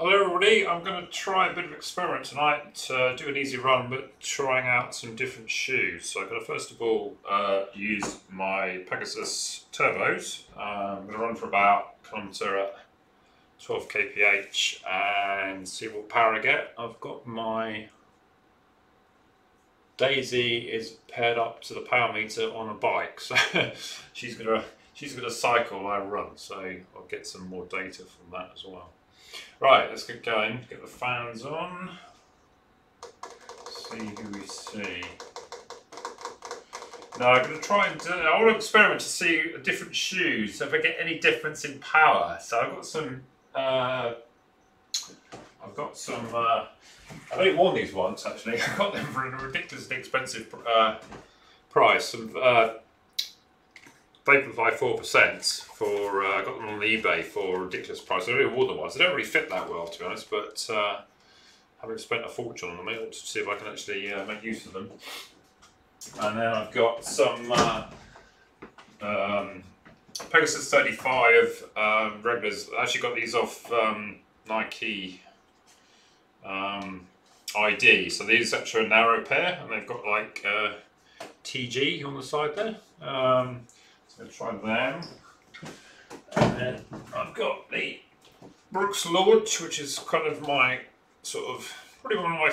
Hello everybody, I'm going to try a bit of experiment tonight to do an easy run but trying out some different shoes. So I'm going to first of all use my Pegasus turbos. I'm going to run for about a kilometre at 12 kph and see what power I get. I've got my Daisy is paired up to the power meter on a bike, so she's gonna cycle while I run, so I'll get some more data from that as well. Right, let's get going. Get the fans on. See who we see. Now I'm going to try and do, I want to experiment to see different shoes, so if I get any difference in power. So I've got some. I've only worn these once actually. I got them for a ridiculously expensive price. Some Vaporfly 4% for. I got them on eBay for a ridiculous price. I really wore them once. They don't really fit that well, to be honest. But having spent a fortune on them, I want to see if I can actually make use of them. And then I've got some Pegasus 35 regulars. I actually got these off Nike ID. So these actually are a narrow pair, and they've got like TG on the side there. So I'll try them. And then I've got the Brooks Lodge, which is kind of my sort of probably one of my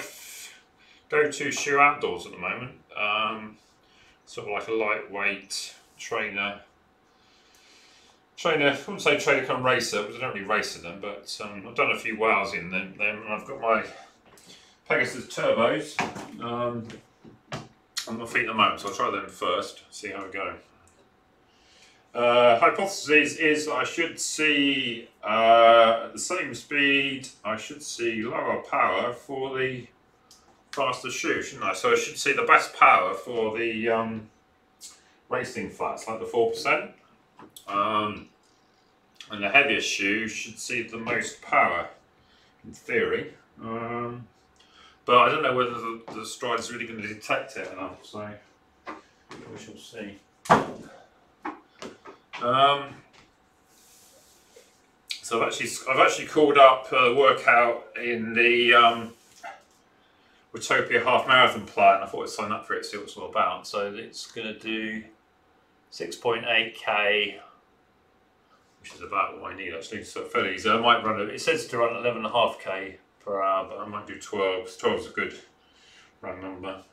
go-to shoe outdoors at the moment. Sort of like a lightweight trainer. I wouldn't say trainer come racer because I don't really race in them, but I've done a few wows in them. And I've got my Pegasus turbos on my feet at the moment, so I'll try them first, see how we go. Hypothesis is that I should see at the same speed, I should see lower power for the faster shoe, shouldn't I? So I should see the best power for the racing flats, like the 4%. And the heaviest shoe should see the most power, in theory. But I don't know whether the Stryd is really going to detect it enough, so we shall see. So I've actually called up a workout in the Utopia half marathon plan. I thought I'd sign up for it, see what it's all about. So it's going to do 6.8k, which is about what I need actually. So fairly easy. I might run it. It says to run 11.5k per hour, but I might do 12. 12 is a good run number.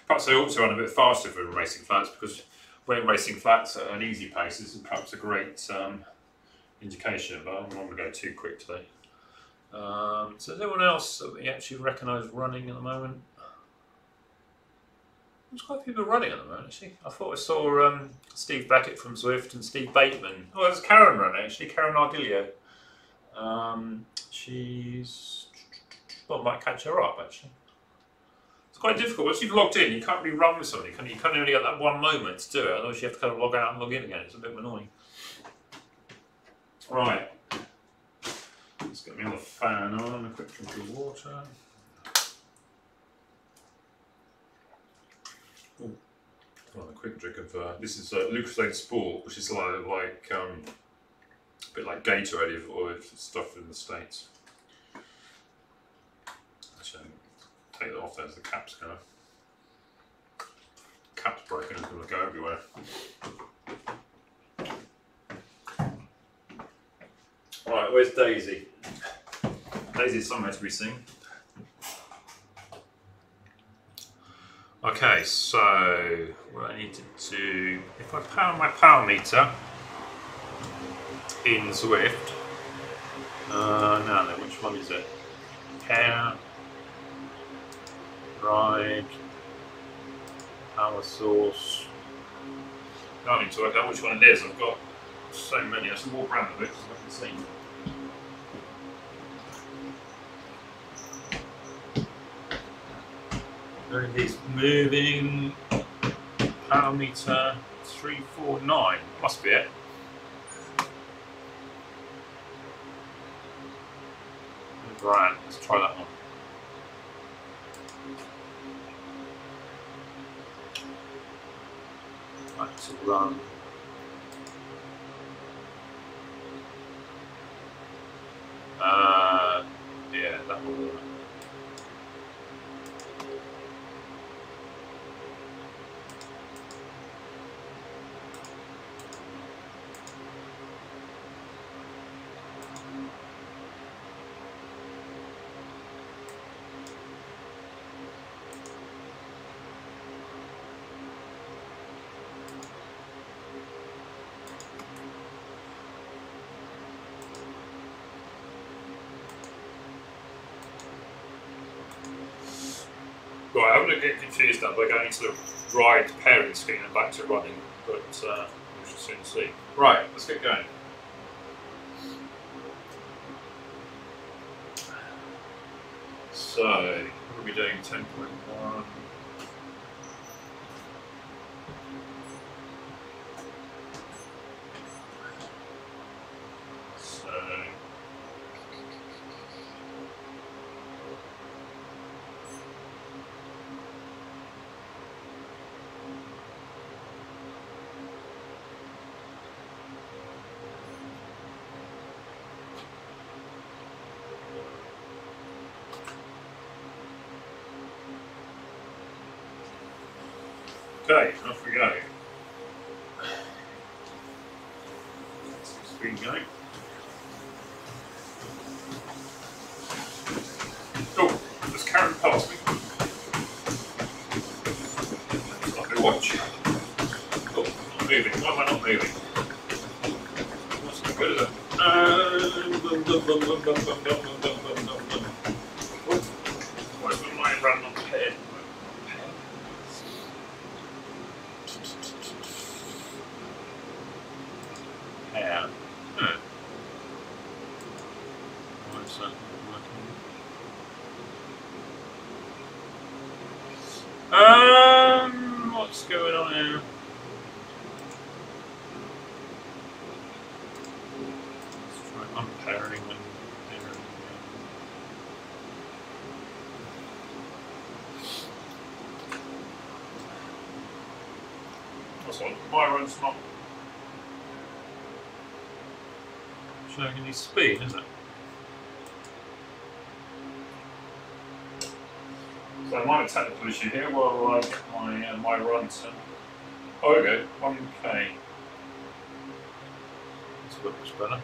Perhaps I ought to run a bit faster for racing flats, because when racing flats at an easy pace is perhaps a great indication, but I don't want to go too quick today. So is there anyone else that we actually recognise running at the moment? There's quite a few people running at the moment actually. I thought I saw Steve Beckett from Zwift and Steve Bateman. Oh, there's Karen running actually, Karen Ardilio. She's, well, I might catch her up actually. It's quite difficult. Once you've logged in, you can't really run with somebody. You can't only get that one moment to do it, otherwise you have to kind of log out and log in again. It's a bit annoying. Right. Let's get me on the fan on, a quick drink of water. Ooh. Oh, a quick drink of, this is Lucozade Sport, which is like a bit like Gatorade or stuff in the States. Actually, take that off there, the cap's going to, cap's broken, it's going to go everywhere. Right, where's Daisy? Daisy's somewhere to be seen. Okay, so what I need to do, if I power my power meter in Zwift, now then, which one is it? Care, Ride, Power Source. I need to work out which one it is. I've got so many. I should walk around a bit so I can see. And he's moving. Power meter 349. Must be it. Right, let's try that one. Right, to run. I'm going to get confused now by going into the ride pairing screen and back to running, but we shall soon see. Right, let's get going. So, what are we doing? 10.1. Okay, off we go. Screen going. Oh, there's Karen past me. Let me watch. Oh, I'm moving. Why am I not moving? That's not good, is it? Where's my mind running on the head? Yeah. Why is that not working? What's going on here? Let's try unpairing and pairing again. That's what my run's not showing any speed, is it? So I might have a technical issue here while I get my run to. Oh, there we go, 1K. This looks better.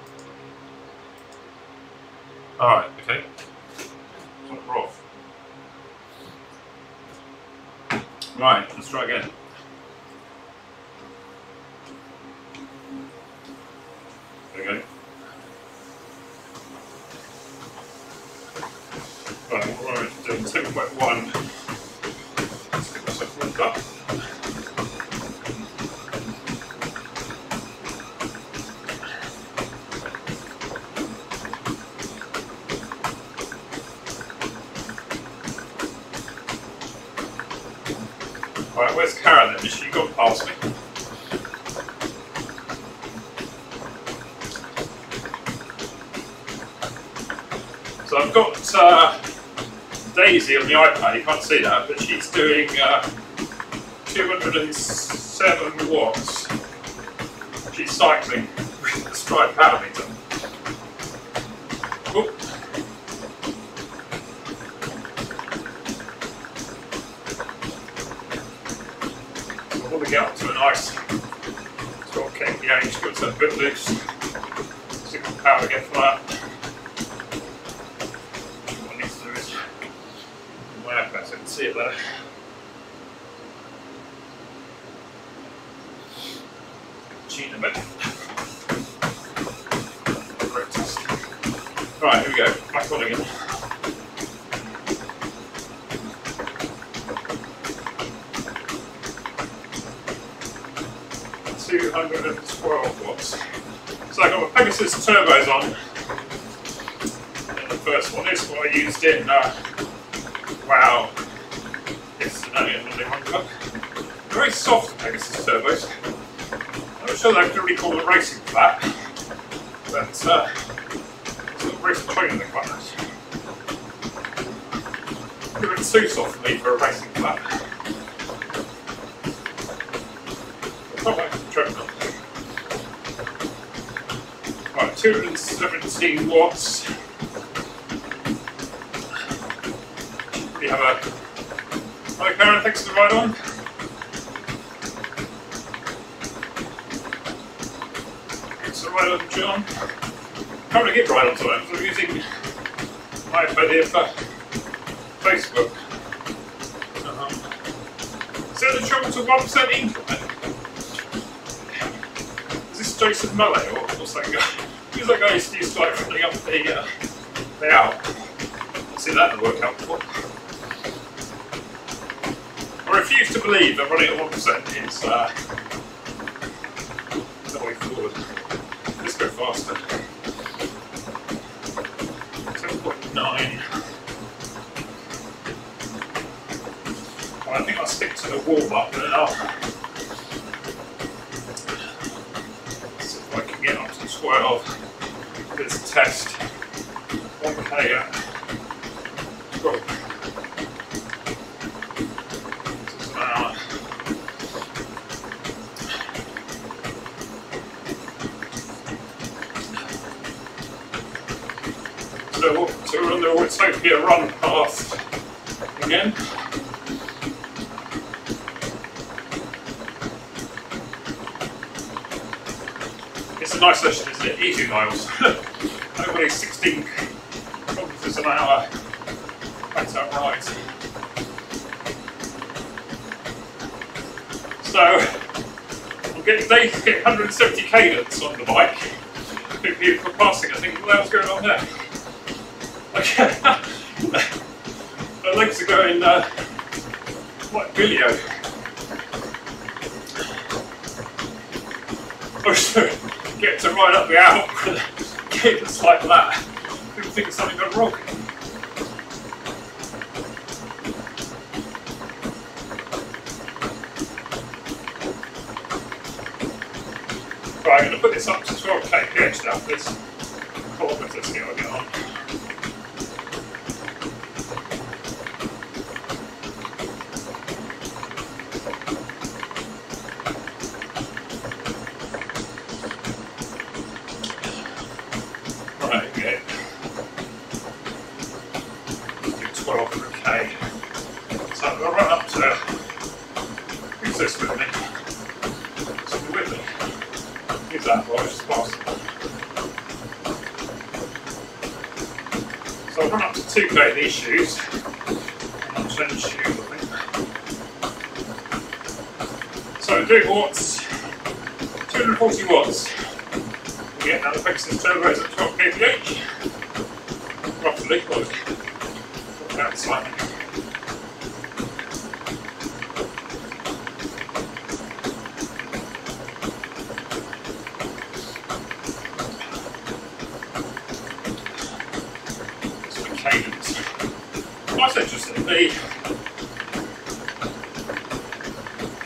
Alright, okay. So we're off. Right, let's try again. There we go. Right, what we're doing 2.1. Let's get myself warmed up. Right, where's Karen then? Has she gone past me? So I've got Daisy on the iPad, you can't see that, but she's doing 207 watts. She's cycling with the Stryd Power meter. Oh. I want to get up to a nice 12 kph, give it a bit loose. See what power to get for that. So I can see it there. Cheating a bit. Right, here we go. Back on again. $212 watts. So I got my Pegasus turbos on. And the first one is what I used in wow, yesterday and Monday morning. Very soft Pegasus turbos. I'm not sure they can really call them racing flat, but it's got racing tone in the corners. A bit too soft for me for a racing flat. I quite like the treadmill. Right, 217 watts. We have a. Hi Karen, thanks for the ride on. Thanks for the ride on, John. Can't really get ride on sometimes, I'm using my iPad here for Facebook. Is there the trouble to 1% increment? Is this Jason Mullet or what's that guy? Who's that guy who used to like filling up the out? I've seen that in the workout before. refuse to believe that running at 1% is the way forward. Let's go faster. 7.9. Well, I think I'll stick to the warm up and then I'll see if I can get up to 12. Let's test 1K at 12. So we're on the Utopia run path again. It's a nice session, isn't it? Easy miles. Only 16 kilometers an hour. That's outright. So I'm getting 170 cadence on the bike. People passing, I think, what the hell's going on there? My legs are going like Billio. I should get to ride up the Alp with a cadence like that. People think it's something gone wrong. Right, I'm going to put this up to 12 kph now for this kilometre, see how I get on. Right, okay. Let's do 12 for a K. So I'll run up to, who's this with me? Somebody with me? Who's that? Well, it's fast. So I'll run up to 2K in these shoes. I'll change shoes, I think. So I'm doing watts, 240 watts. Yeah, now the Pegasus turbo is at 12 kph. Roughly, well, got that slightly. Cadence. Quite interesting. The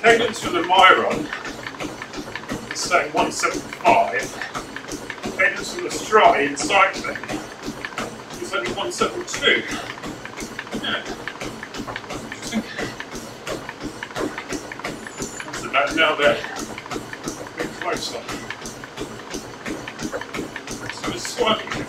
cadence for the Myron is saying 175. Cadence for the Stryd in cycling is only 172. Yeah. Interesting. That's about now they're a bit closer. So it's slightly different.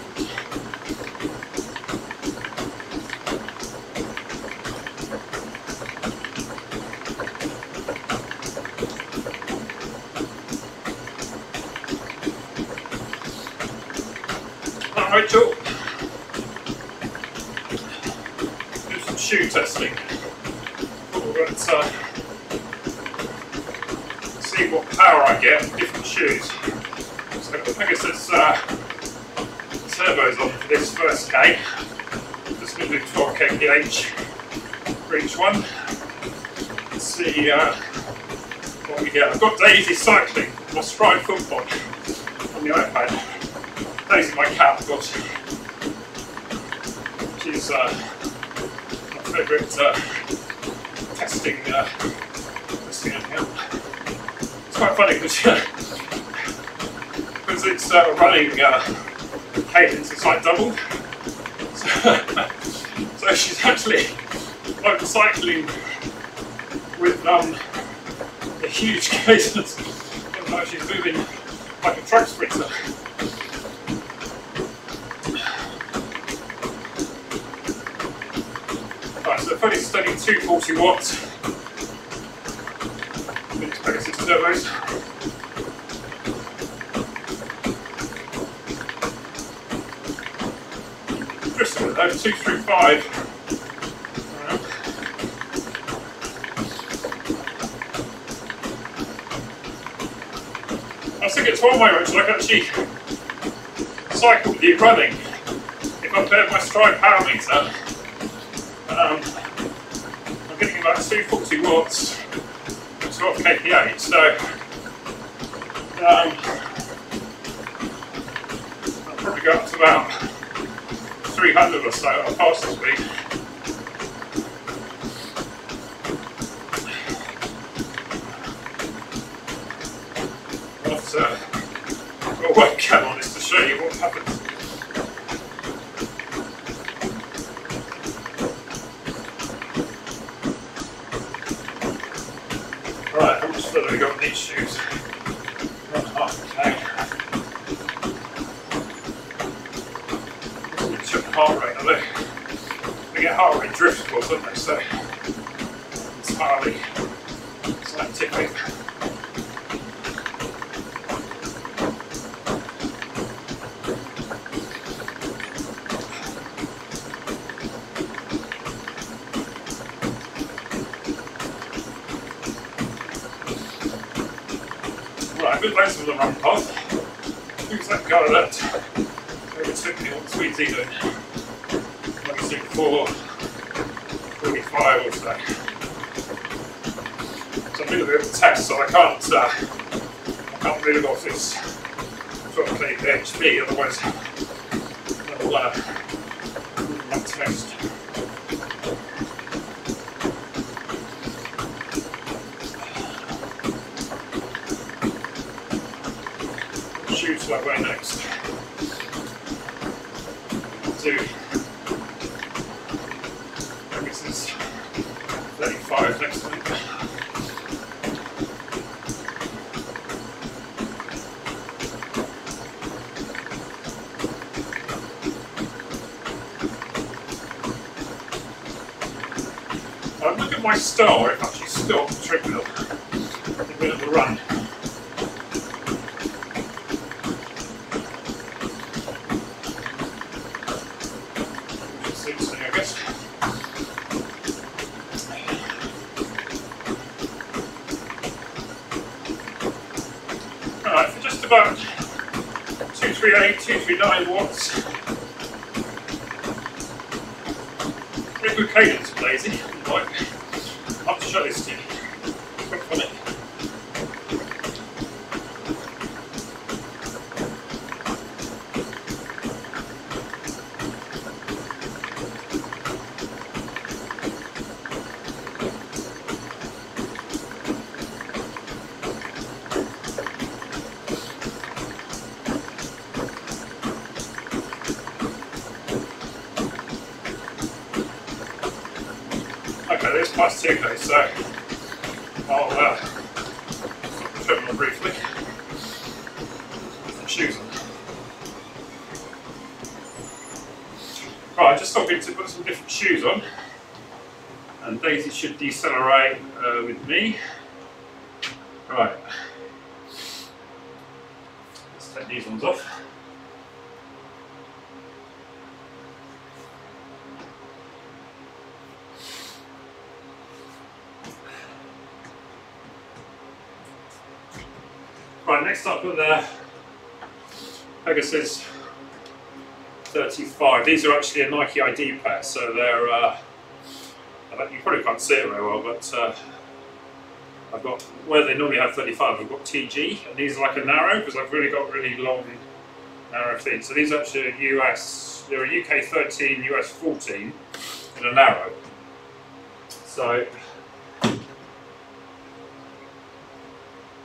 Rachel, do some shoe testing. We're going to see what power I get with different shoes. So the Pegasus turbos on for this first K. Just going to do 12 kph for each one. Let's see what we get. I've got Daisy cycling, my Stryd football on the iPad. Daisy, my cat, of course. She's my favourite testing account. It's quite funny because it's running cadence, it's like double. So she's actually cycling with a huge cadence. Like she's moving like a track sprinter. So fully studying 240 watts with Pegasus turbos. Just with those 2 through 5. I think it's one way which I can actually cycle with you running. If I pair my Stryd power meter, I'm getting about 240 watts, 12 kPa. So I'll probably go up to about 300 or so at a faster speed. I've got a webcam on this to show you what happens. Right, how much further have we got on these shoes? About half a K. Check the heart rate, are they? They get heart rate drift, of course, don't they? So it's hardly scientific. Right, a bit less of the run path. Use that go of that. Maybe took me on sweet eating. Like I said before, 45 or so. So I'm doing a bit of a test, so I can't move off this sort of HP, otherwise I'll my test. Shoot that way next. To Pegasus 35 next week. Look at my star, it actually stopped the treadmill in the middle of the run. Alright, for just about 238, 239 watts. Pretty good cadence, Daisy. Like, I'll have to show this to you. Quick on it. Okay, there's plus 2K, so I'll film them briefly. Put some shoes on. Right, I'm just stopping to put some different shoes on, and Daisy should decelerate with me. Right, let's take these ones off. Right, next up are the Pegasus 35. These are actually a Nike ID pair, so they're, you probably can't see it very well, but I've got, where they normally have 35, I've got TG, and these are like a narrow, because I've really got really long, narrow feet. So these are actually they're a UK 13, US 14, and a narrow. So,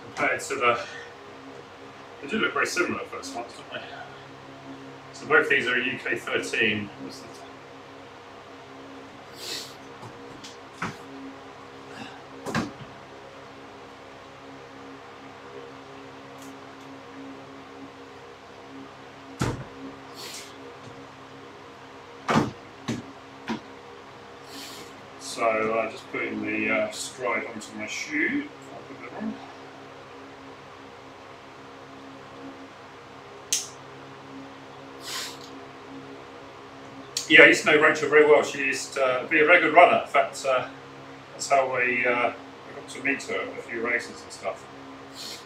compared to they do look very similar at first glance, don't they? So both these are a UK 13. So just putting the Stryd onto my shoe. I'll put that on. Yeah, I used to know Rachel very well. She used to be a very good runner. In fact, that's how we got to meet her at a few races and stuff.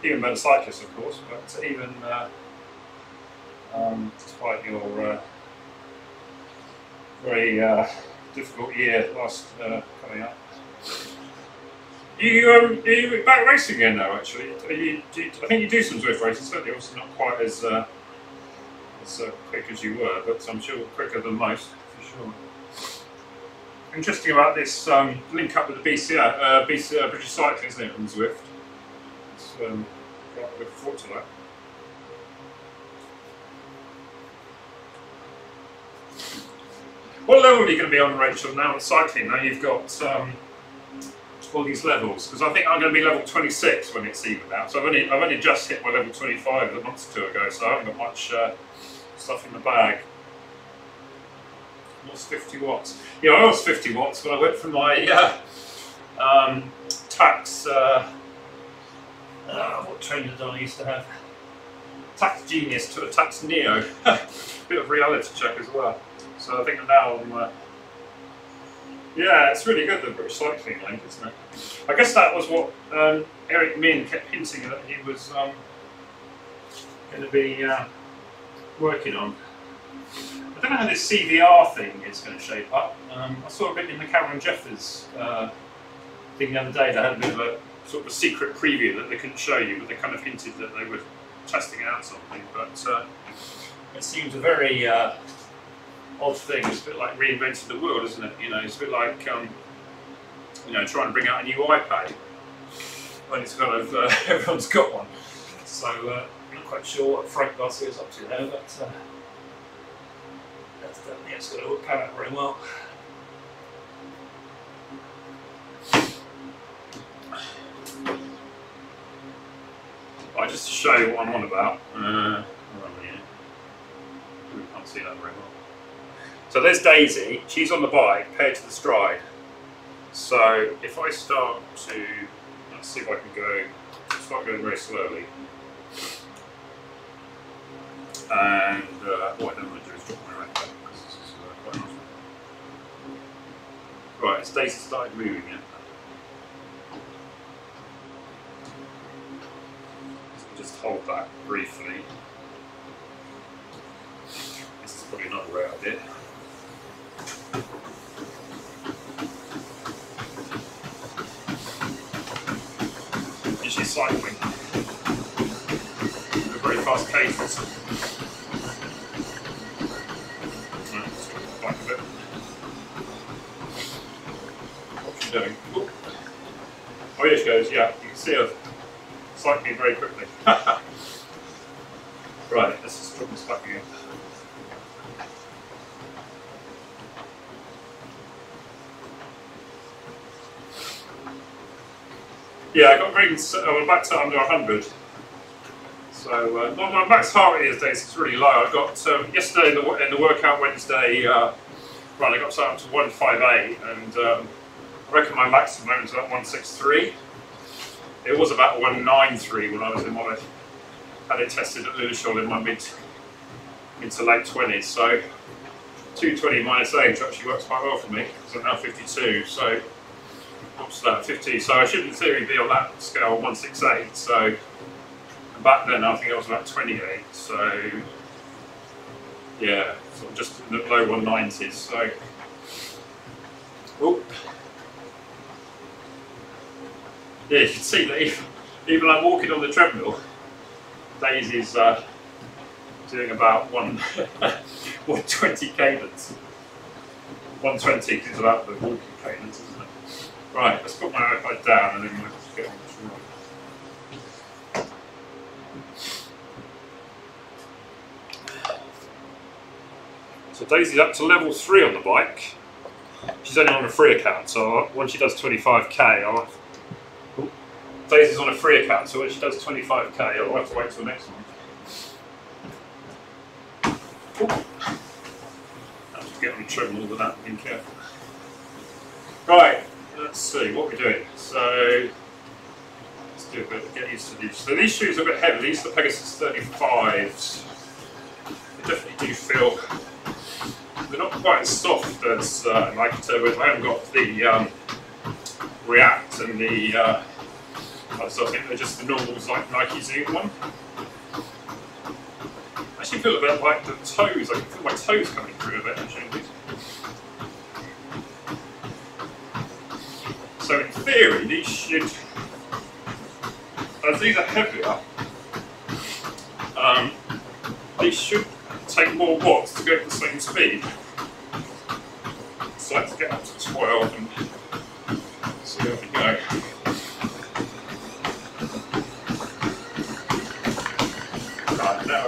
Even better cyclist, of course, but even despite your very difficult year last coming up. You back racing again now? Actually, I think you do some Zwift racing. Certainly, obviously not quite as quick as you were, but I'm sure quicker than most for sure. Interesting about this link up with the BCR, British Cycling, isn't it, from Zwift? It's quite looking forward to that. What level are you going to be on, Rachel, now in cycling? Now you've got all these levels, because I think I'm going to be level 26 when it's evened out. So I've only just hit my level 25 a month or two ago, so I haven't got much stuff in the bag. What's 50 watts? Yeah, I was 50 watts when I went from my tax. What trainer did I used to have? Tax Genius to a Tax Neo. Bit of reality check as well. So I think now I'm. Yeah, it's really good, the British Cycling link, isn't it? I guess that was what Eric Min kept hinting that he was going to be working on. I don't know how this CVR thing is going to shape up. I saw a bit in the Cameron Jeffers thing the other day. They had a bit of a sort of a secret preview that they couldn't show you, but they kind of hinted that they were testing out something. But it seems a very odd thing. It's a bit like reinventing the wheel, isn't it? You know, it's a bit like you know, trying to bring out a new iPad when it's kind of everyone's got one. So I'm not quite sure what Frank Garcia is up to there, but that's definitely it's going to come out very well. Right, just to show you what I'm on about. Where are we here? We can't see that very well. So there's Daisy, she's on the bike paired to the Stryd. So if I start to, let's see if I can start going very slowly. And what I don't want to do is drop my rack back because this is quite nice. Right, it's Daisy started moving yet. Just hold that briefly. This is probably not the way I did. She's cycling at a very fast pace. Back a bit. What's she doing? Ooh. Oh, here she goes, yeah, you can see her cycling very quickly. Right, let's just drop this back again. Yeah, I got I'm back to under 100. So my max heart rate these days is really low. I got yesterday in the workout Wednesday run, I got up to 158, and I reckon my maximum moment is about 163. It was about 193 when I was in what I had it tested at Lilleshall in my mid to late 20s. So 220 minus age actually works quite well for me because I'm now 52. So what's that, 50? So I should in theory be on that scale 168. So and back then I think I was about 28. So yeah, sort of just in the low 190s. So whoop. Yeah, you can see that even like walking on the treadmill, Daisy's doing about 120 cadence. 120 is about the walking cadence, isn't it? Right, let's put my iPad down and then we'll just get on this run. So Daisy's up to level 3 on the bike. She's only on a free account, so once she does 25k, Daisy's on a free account, so when she does 25k, I'll have to wait till next month. I'll just get on the treadmill with that, being careful. Right, let's see what we're doing. So let's do a bit, get used to these. So these shoes are a bit heavy. These are the Pegasus 35s. They definitely do feel, they're not quite as soft as Nike Turbo. I haven't got the React and the so I think they're just the normal like Nike Zoom one. I actually feel a bit like the toes. I can feel my toes coming through a bit actually. So So in theory, these should, as these are heavier, these should take more watts to go at the same speed. So let's get up to 12 and see how we go. Right, now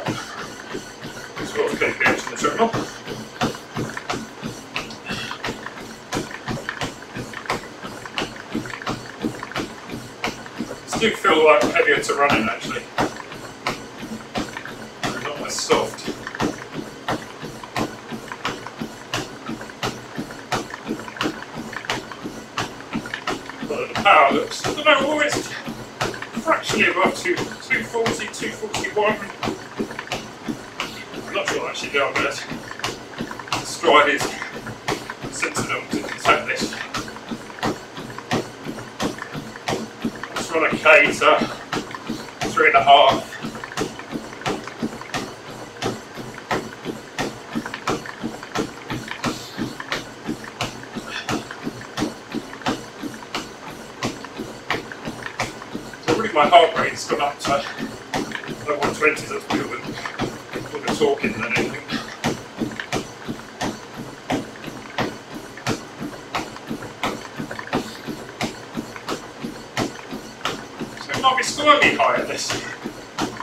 it's got 50 kph in the terminal. These do feel like heavier to run in actually. They're not as soft. Power looks, I don't know, always fractionally above 240, 241. I'm not sure actually how bad Stryd is sensitive to detect this. Let's run a K to 3.5. My heart rate's gone up to like 120, so that's more than talking than anything. So it might be slightly higher this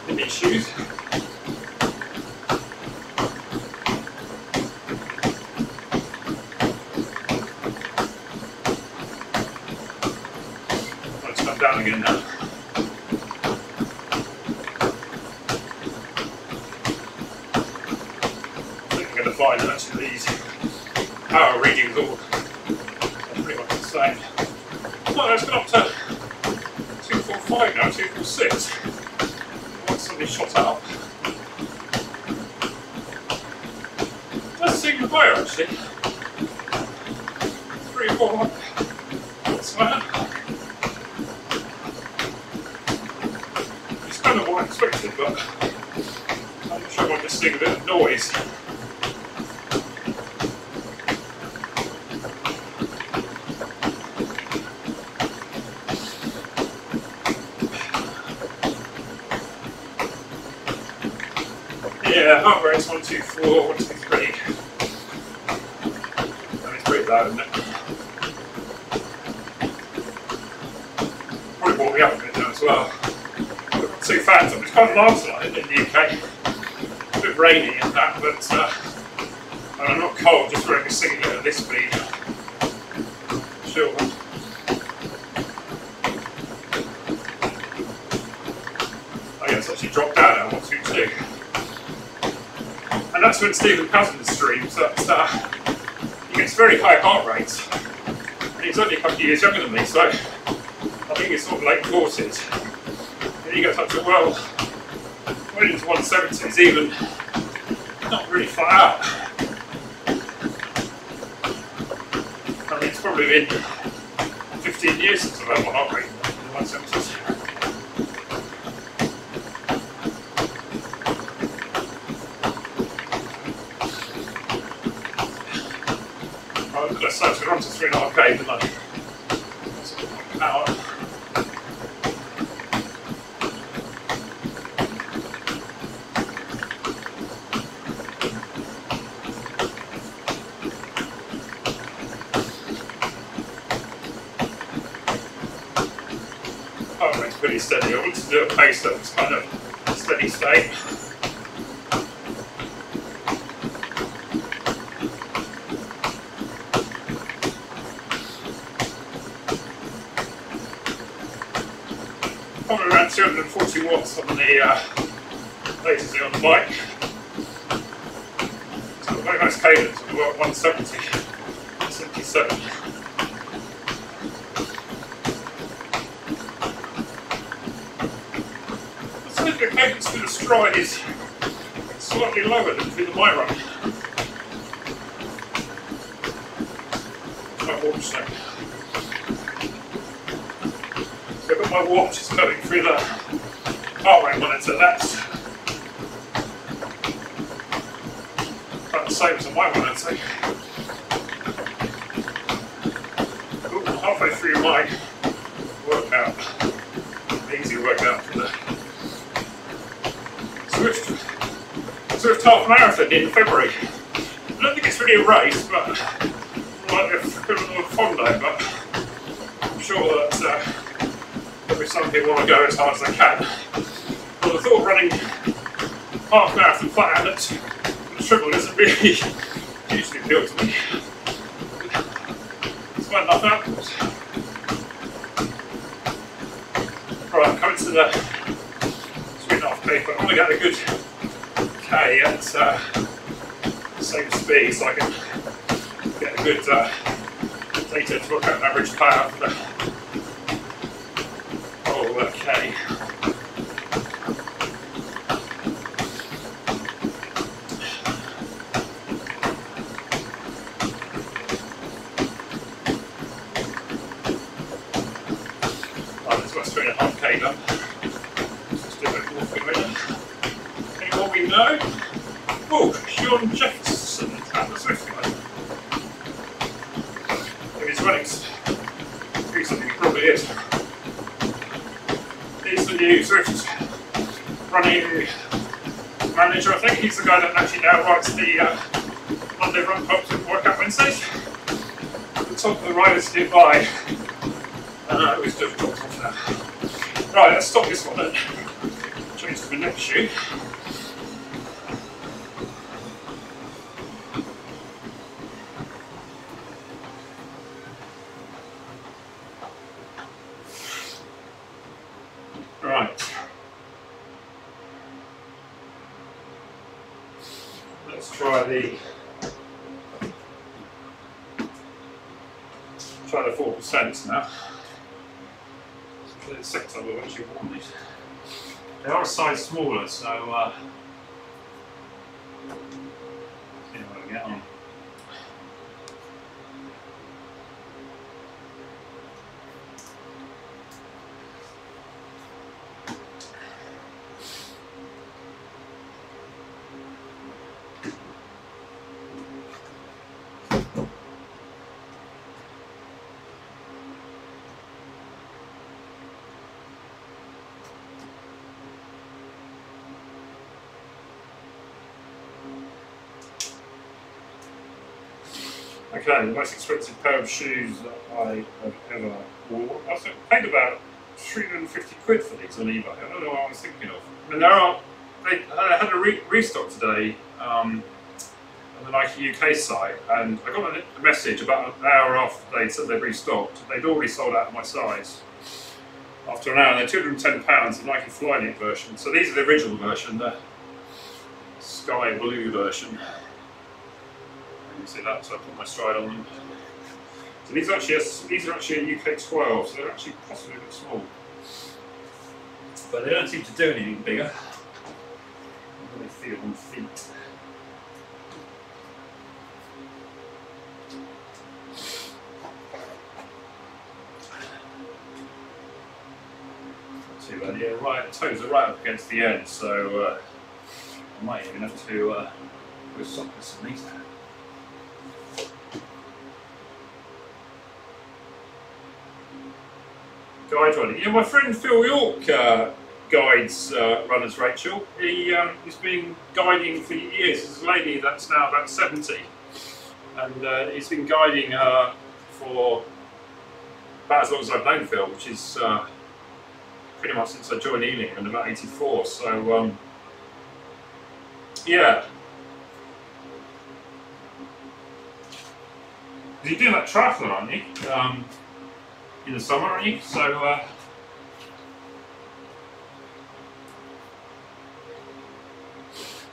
in these shoes. Let's come down again now. Find that actually these power readings all pretty much the same. Oh, it's gone up to 245 now, 246. Once somebody shot up. It does seem higher actually. 3 or 4 watts higher. It's kind of what I expected, but I'm not sure I might just seeing a bit of noise. Yeah, heart rate's 124, 123. And it's pretty low, isn't it? Probably brought me up a bit now as well. We've got 2 fans, it's kind of last night in the UK. A bit rainy and that, but and I'm not cold, just wearing a singlet at this speed. Sure. I guess it's actually dropped down now, 122. And that's when Stephen Cousins streams, that he gets very high heart rates. And he's only a couple of years younger than me, so I think it's sort of late 40s. And he goes up to well into 170s, even not really far out. I mean, it's probably been 15 years since I've had my heart rate in the 170s. So to run to 3.5k, didn't I? That's a bit more power. Heart rate's pretty steady. I wanted to do a pace that was kind of steady state. Probably around 240 watts on the latest on the bike. It's got a very nice cadence on the 170, 177. I suppose the cadence through the Stryd is slightly lower than through the my run. My watch now. So I've got my watch is going through the heart rate monitor. That's about the same as on my one, I'd say. Ooh, halfway through my workout, the easy workout for the Swift half marathon in February. I don't think it's really a race, but like a little fondo, but I'm sure that there'll be some people want to go as hard as they can. But I thought running half marathon flat at the triple doesn't really hugely appeal to me. It's quite enough outdoors. Right, I'm coming to the Stryd Run Power, but I want to get a good K at the same speed so I can get a good data to work out an average power for the whole K. Done. Let's do a bit more for a minute. Anyone we know? Oh, Sean Jefferson at the Swift Run. If he's running recently, he probably is. He's the new Swift running manager, I think. He's the guy that actually now writes the Monday Run Power Workout Wednesdays. At the top of the riders nearby. It was difficult off now. Right, let's stop this one then. Change to the next shoe. Right. Let's try the 4% now. The second time I've actually worn these. They are a size smaller, so see how I get on. Okay, the most expensive pair of shoes that I have ever worn. I paid about 350 quid for these on eBay. I don't know what I was thinking of. I mean, they had a restock today on the Nike UK site, and I got a message about an hour after they said they'd restocked. They'd already sold out of my size. After an hour, they're £210, the Nike Flyknit version. So these are the original version, the sky blue version. You see that, so I put my Stryd on them. So these are actually a UK 12, so they're actually possibly a bit small. But they don't seem to do anything bigger. How do they feel on feet? Not too bad, yeah, right, the toes are right up against the end, so I might even have to put sockets in these. Guide running. Yeah, my friend Phil York guides runners, Rachel. He's been guiding for years. There's a lady that's now about 70, and he's been guiding her for about as long as I've known Phil, which is pretty much since I joined Ealing in about 84. So yeah. You're doing that triathlon, aren't you? In the summer, aren't you? So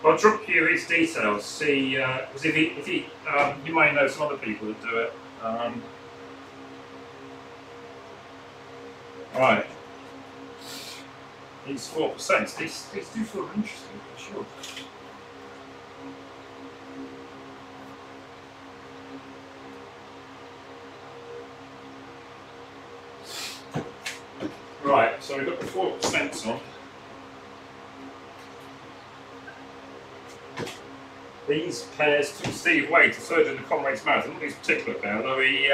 I'll drop you his details. See, because if he you may know some other people that do it. Right. These 4%. These do feel interesting for sure. Right, so we've got the 4% on. These pairs took Steve Wade to third in the Comrades Marathon, not these particular pair, although he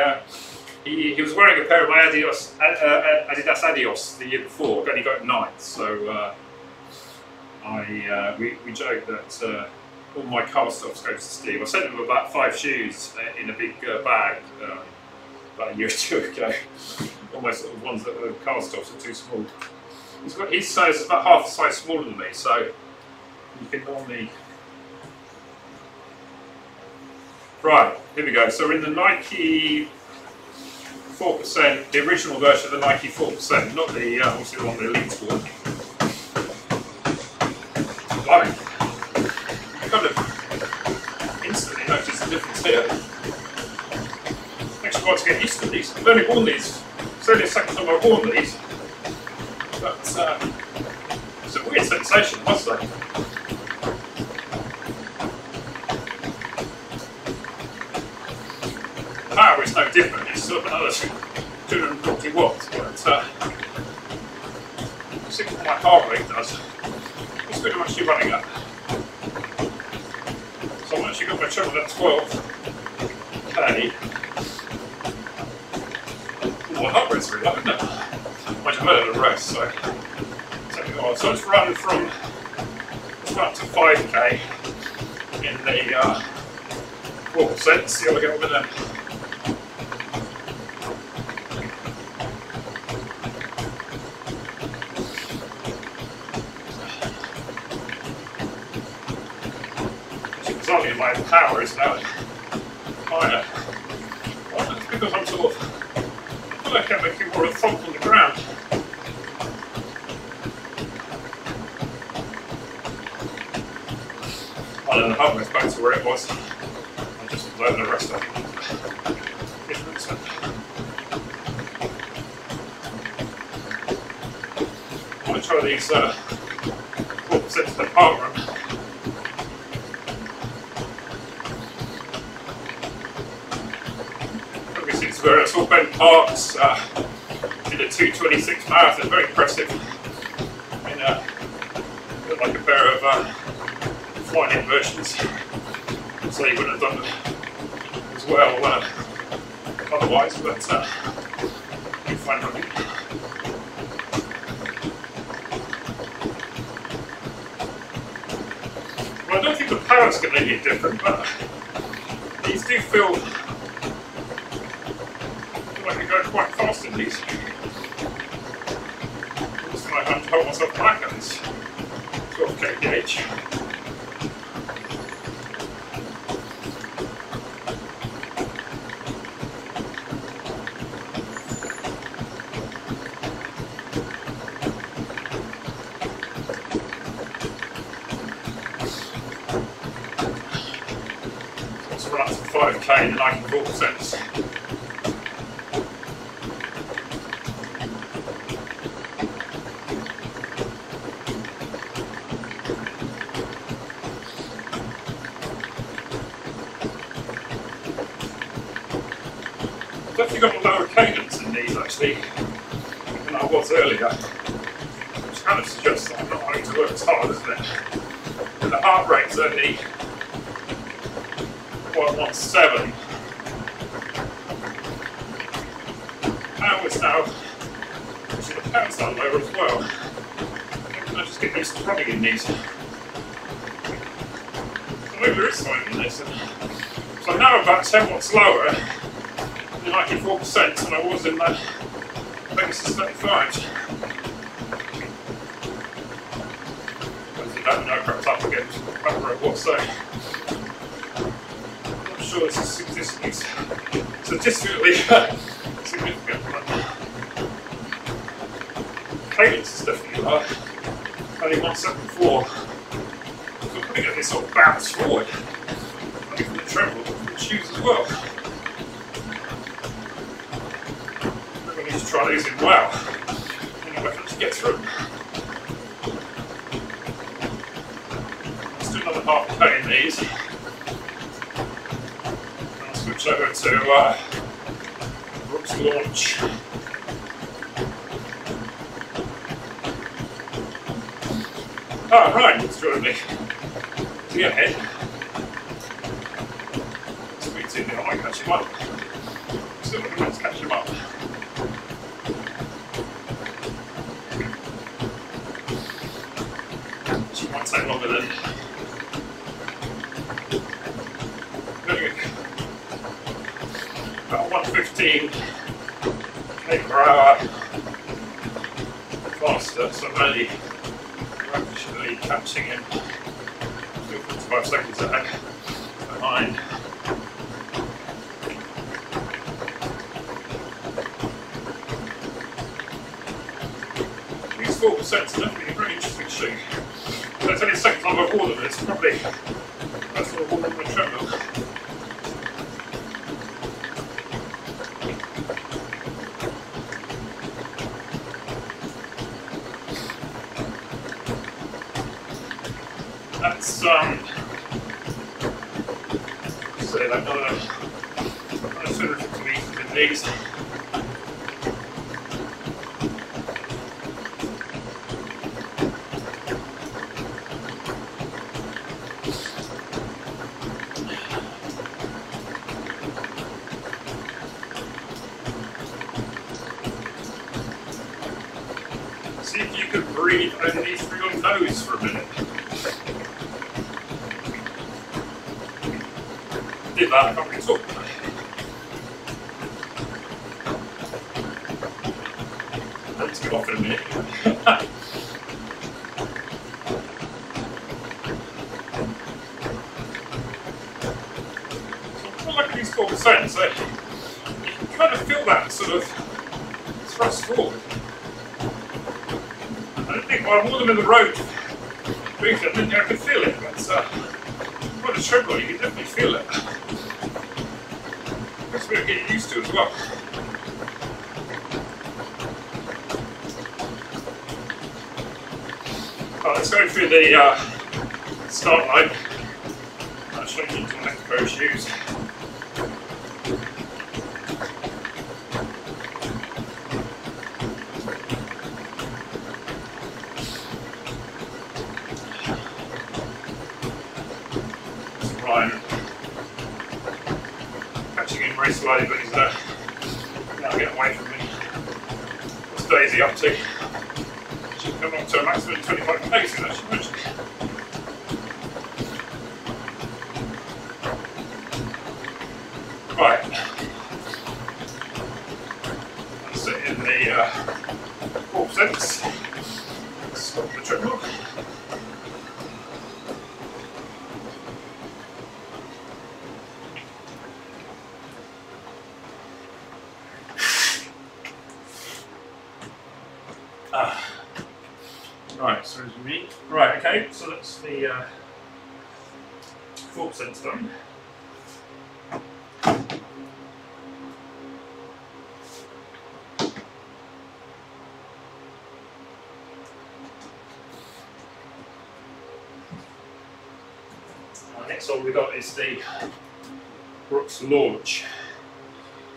he was wearing a pair of my Adidas Adios the year before, but he got 9th. So we joked that all my car stuff goes to Steve. I sent him about 5 shoes in a big bag about a year or 2 ago. Almost sort of ones that were car stuffs are too small. His size is about half a size smaller than me, so you can normally. Right, here we go. So we're in the Nike 4%, the original version of the Nike 4%, not the obviously the one the Elite Sport. Blimey. I kind of instantly noticed the difference here. Actually, got to get used to these. I've only worn these. It's only the second time I've worn these, but it's a weird sensation, I must say. Power is no different, it's sort of another 240 watts, but see what my heart rate does. It's pretty much running up. So I've actually got my treble at 12k. My heart rate's really low, isn't it? Much better than the rest, so so let's run from up to 5k in the 4%, see how we get over there. My power is now higher. Well, that's because I'm sort of, I feel like I'm making more of a thump on the ground. I don't know how it's back to where it was. I'll just learn the rest of it. I'm going to try these 4% of the power run. Where it's all bent parts, did a 2:26 marathon, very impressive. In looked like a pair of flying inversions, so you wouldn't have done it as well otherwise, but you find running. Well, I don't think the power's going to be different, but these do feel like I go quite fast in these. Looks like I'm hold myself back at this 12 kph. Let's run up to 5k and 94%. I've definitely got a lower cadence in these actually than I was earlier, which kind of suggests that I'm not having to work as hard, isn't it? And the heart rate's only 117. Power's now, actually the power's down lower as well. I just get used to running in these. So maybe there is something in this. So I'm now about 10 watts lower. 94% than I was in the Pegasus 35. That now crept up again back where it was, so I'm not sure this is statistically significant, but cadence is definitely low. Only 174. So I'm putting at this sort of bounce forward. Only from the treble, the shoes as well. To try these in wow. Any weapon to get through. Let's do another half K in these. And I'll switch over to Brooks Launch. Oh, right, it's drawing me to get ahead. Sweet in there, I might catch him up. still let's catch him up. She might take longer than. About 115 km/h faster, so I'm only actually catching him 5 seconds ahead behind. These 4% is definitely a very interesting shoe. So it's only the second time I've worn them, it's probably the first time I've worn them on a treadmill. That's say that another 250 meters in these. See if you could breathe only through your nose for a minute. Did that, I can't really talk. Let's get off in a minute. So I'm like these 4%, so you can kind of feel that sort of thrust forward. I don't think I wore them in the road briefly, I didn't know I could feel it, but on a treadmill you can definitely feel it. That's what you're getting used to as well. Right, let's go through the start line. I'll show you into the next pair of shoes. Ryan catching him very slowly, but he's now getting away from me. What's Daisy up to? She's come up to a maximum of 25 paces actually, won't she? Right. That's it in the 4%. Stop the treadmill. Right, so there's me. Right, okay, so that's the 4% done. Next one we got is the Brooks Launch.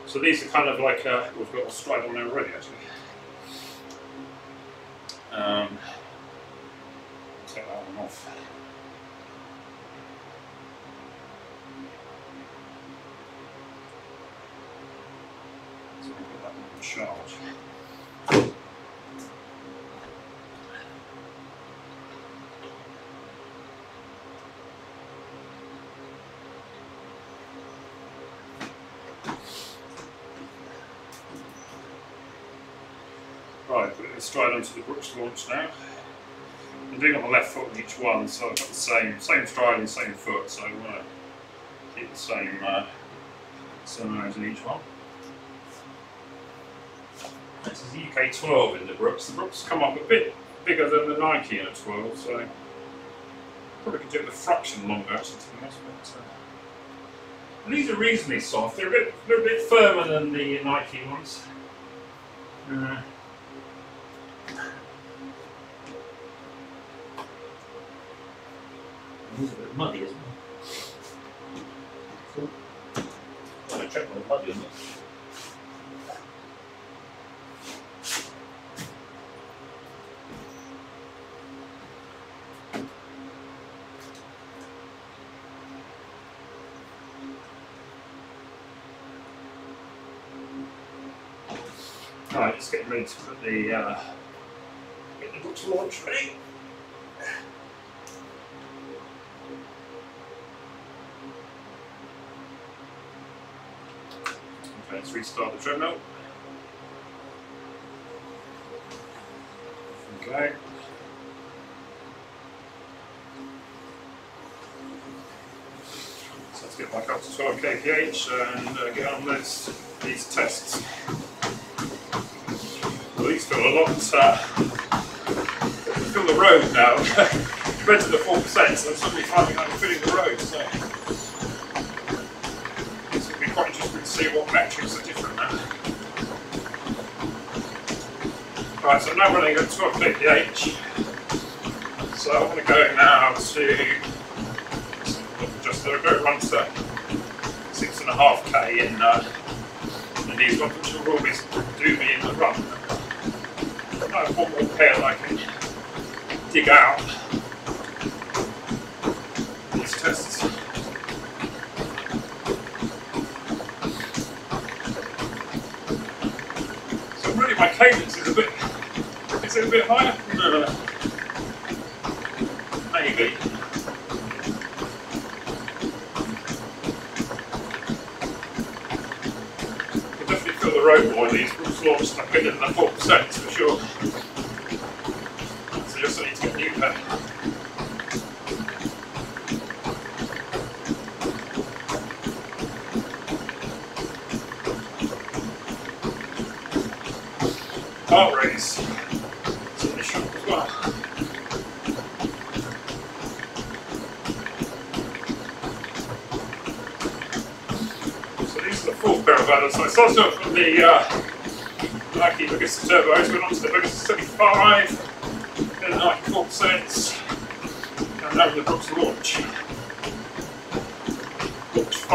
So these are kind of like, we've got a Stryd on there already actually. Take that one off. So we'll put that one in charge. Right, put the Stryd onto the Brooks Launch now. I'm doing on the left foot on each one, so I've got the same Stryd and same foot, so I want to keep the same arrows in each one. This is UK 12 in the Brooks. The Brooks come up a bit bigger than the Nike in a 12, so probably could do it with a fraction longer actually to be honest. But, and these are reasonably soft. They're a bit firmer than the Nike ones. It's a bit muddy, isn't it? Well, I checked with muddy, isn't it? Right, just getting ready to put the get the book to launch ready. Okay, let's restart the treadmill. Okay. So let's get back up to 12 kph and get on these tests. Well, these feel a lot, feel the road now. Compared to the 4%, so I'm suddenly finding I'm feeling the road. So it's going to be quite interesting to see what metrics are different now. Right, so I'm now running at 12 kph. So I'm going to go now to just go run to 6.5k in these ones, which will always do me in the run. I have one more pair that I can dig out these tests. So really my cadence is a bit higher? No. Maybe. The road boy, these will stuck in the 4% for sure. So just need to get a new pair. Heart rate's certainly shot as well. The full pair of others. So I started off from the Nike Pegasus Turbos, went on to the Pegasus 75, then the Nike 4%, and now the Brooks Launch. Launch 5.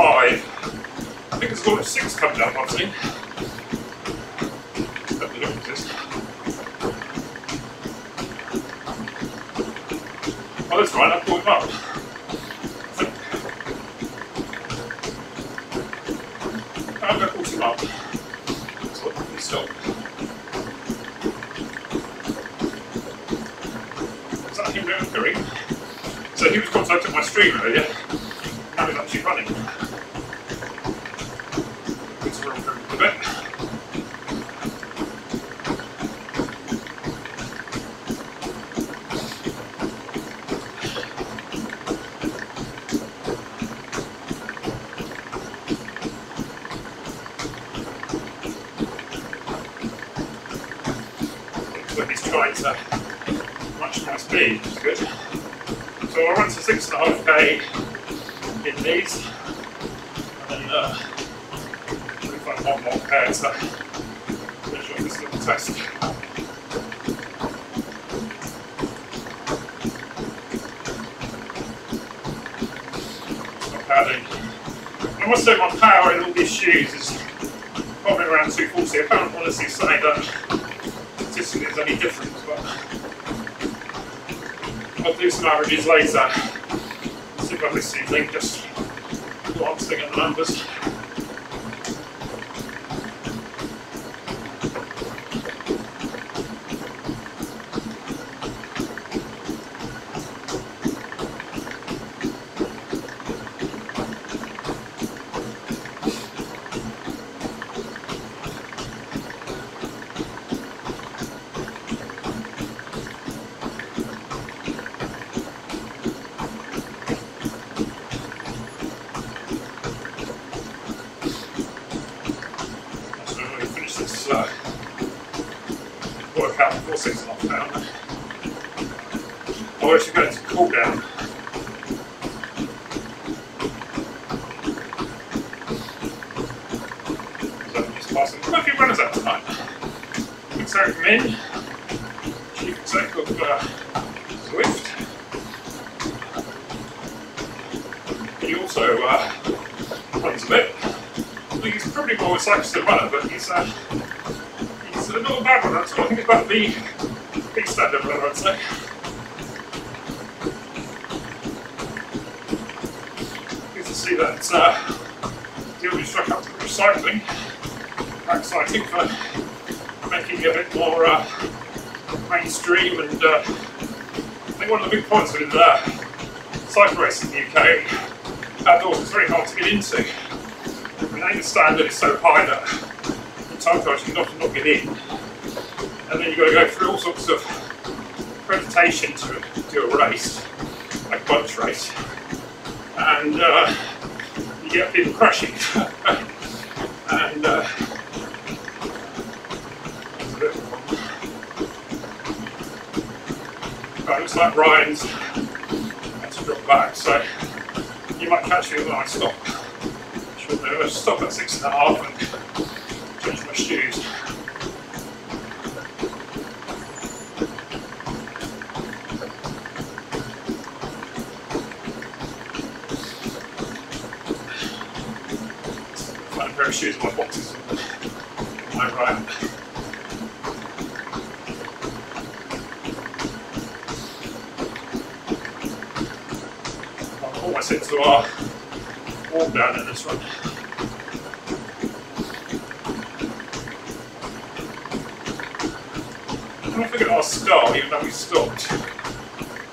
I think there's Launch 6 coming up, I've seen. That they don't exist. Oh, that's right, I pulled them up. I'm going to pull him up. So let me stop. Is that him doing? So he was contacting my stream earlier. Now he's actually running. It's a room for him a bit. Trying to match my speed, which is good. So I run to 6.5k in these, and then we find one more pair to finish off this little test. Not padding. I must say my power in all these shoes is probably around 240. I can't honestly say that there's any difference, but I'll do some averages later. See if I miss anything, just glancing at the numbers. Work out before 6.5 now. I'll actually go into cool down. Just passing quite a few runners out tonight. Exec Min, Chief Exec of Swift. He also runs a bit. I think he's probably more a cyclist than runner, but he's not a bad runner at all. I think he's about the big standard runner, I'd say. Good to see that deal we struck up to recycling. Quite exciting for making it a bit more mainstream, and I think one of the big points with cycle racing in the UK outdoors is very hard to get into. I mean, the standard is so high that time trials you can often not get in, and then you've got to go through all sorts of accreditation to do a race, like a bunch race, and you get people crashing. And that's a bit of a problem. But it looks like Ryan's had to drop back, so you might catch me when I stop. I'll stop at 6.5 and change my shoes. Find a pair of shoes in my boxes on my right. I'm almost into our walk down in this one. I'm going to look at our star, even though we stopped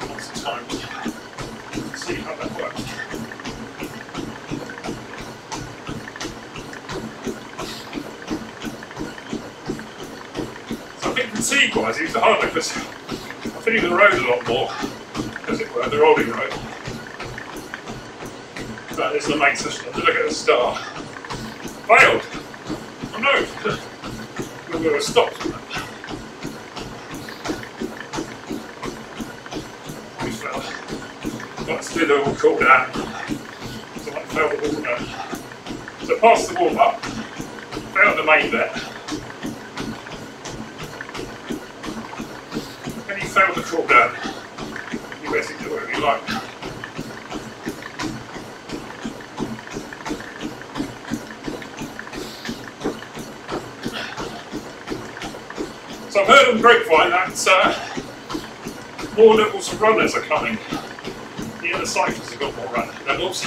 lots of times. Let's see how that works. So I think fatigue-wise, it's harder because I'm feeling the road a lot more, as it were, the rolling road. That is the main system. Look at the star. Failed! Oh no! We're going to stop. Let's do the cool down. So I failed the warm down. So past the warm up, failed the main bit. Then you fail the cool down. You basically do whatever you like. So I've heard on the grapevine that more levels of runners are coming. The cyclists have got more run levels.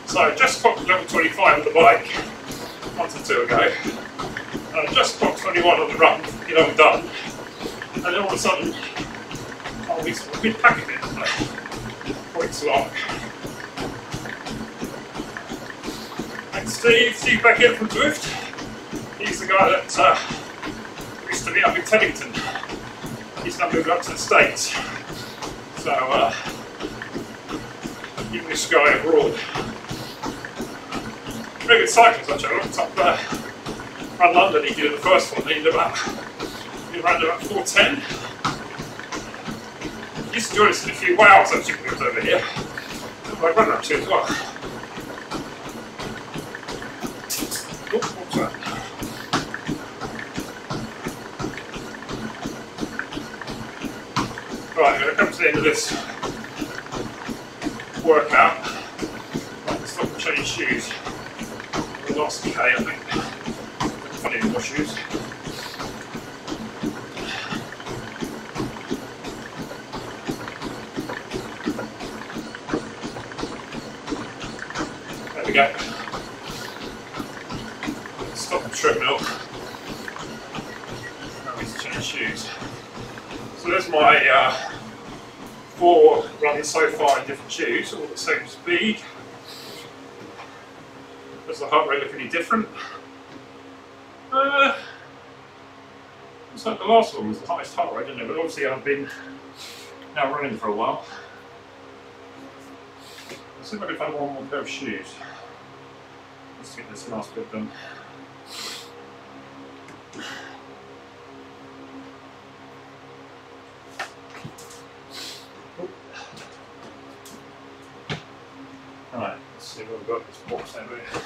So I just clocked level 25 on the bike a month or two ago. And I just clocked 21 on the run, you know, I'm done. And then all of a sudden, oh, we've been packing it. Points long. And Steve Beckett from Zwift. He's the guy that used to be up in Teddington. He's now moved up to the States. So, English guy abroad. Very good cyclist actually. I looked up around London, he did the first one, he ran about 4:10. He used to join us in a few wows actually when he was over here. And I ran up to as well. Oh, what's that? Right, I'm going to come to the end of this workout. Right, stop and change shoes. The last K, I think. Funny more shoes. There we go. Stop the treadmill. Now we need to change shoes. So there's my 4 runs so far in different shoes, all the same speed. Does the heart rate look any different? Looks like the last one was the highest heart rate, didn't it? But obviously I've been now running for a while. Let's see if I can find one more pair of shoes. Let's get this last bit done. Right, let's see what we've got in this box over here.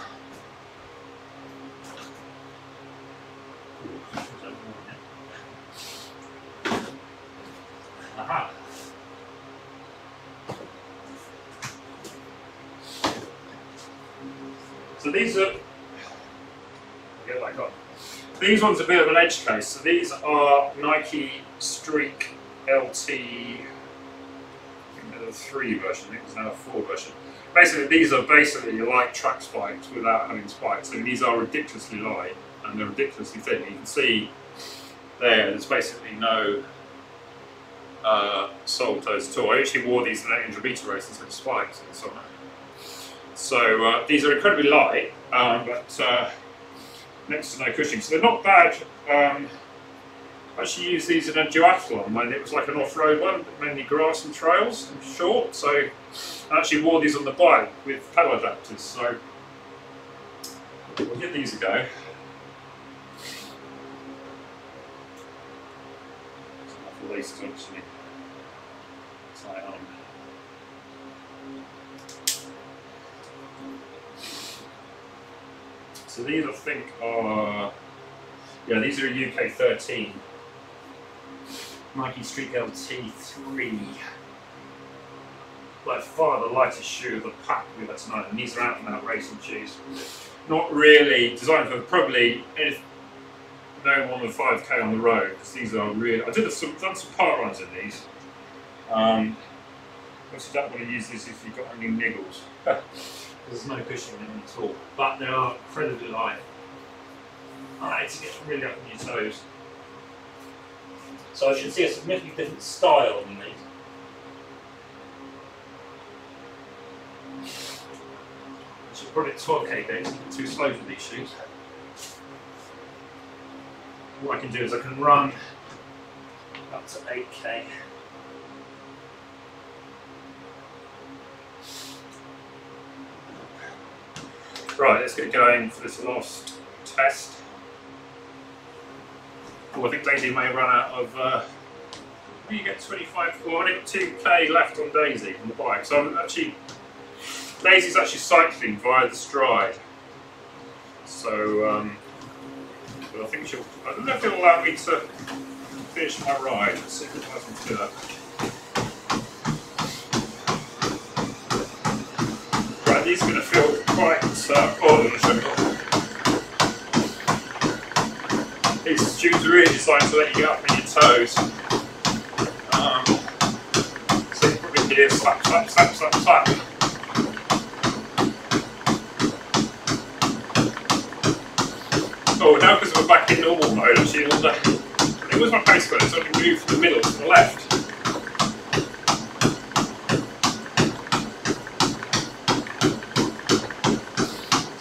Aha! So these are, get that gone. These ones are a bit of an edge case. So these are Nike Streak LT, I think they're the 3 version, I think there's now a 4 version. Basically, these are basically light track spikes without having spikes. I mean, these are ridiculously light. and they're ridiculously thin. You can see there's basically no sole toes at all. I actually wore these in an 800 metre race and some spikes in the summer. So these are incredibly light, but next to no cushioning. So they're not bad. I actually used these in a duathlon when it was like an off-road one, mainly grass and trails and short. So I actually wore these on the bike with pedal adapters. So we'll give these a go. At least actually tie on. So these I think are, yeah, these are a UK 13 Nike Street LT3. By far the lightest shoe of the pack we've had tonight, and these are out and out racing shoes. Not really designed for probably no more than 5k on the road, because these are really. I done some part runs in these. Obviously, don't want to use this if you've got any niggles. There's no cushioning in them at all, but they are incredibly light. I like to get really up on your toes. So I should see a significantly different style on these. I should probably 12k days, too slow for these shoes. What I can do is I can run up to 8k. Right, let's get going for this last test. Oh, I think Daisy may run out of. You get 25. Well, I got 2k left on Daisy on the bike, so I'm actually. Daisy's actually cycling via the Stryd. So, but I think she'll. I don't know if it'll allow me to finish my ride. Let's see if it allows me to do that. Right, these are going to feel quite odd on the shoulder. These shoes are really designed to let you get up on your toes. So you probably hear slap, slap, slap, slap, slap. Oh, now because we're back in normal mode, actually, it was my pace gun, it's only moved from the middle to the left.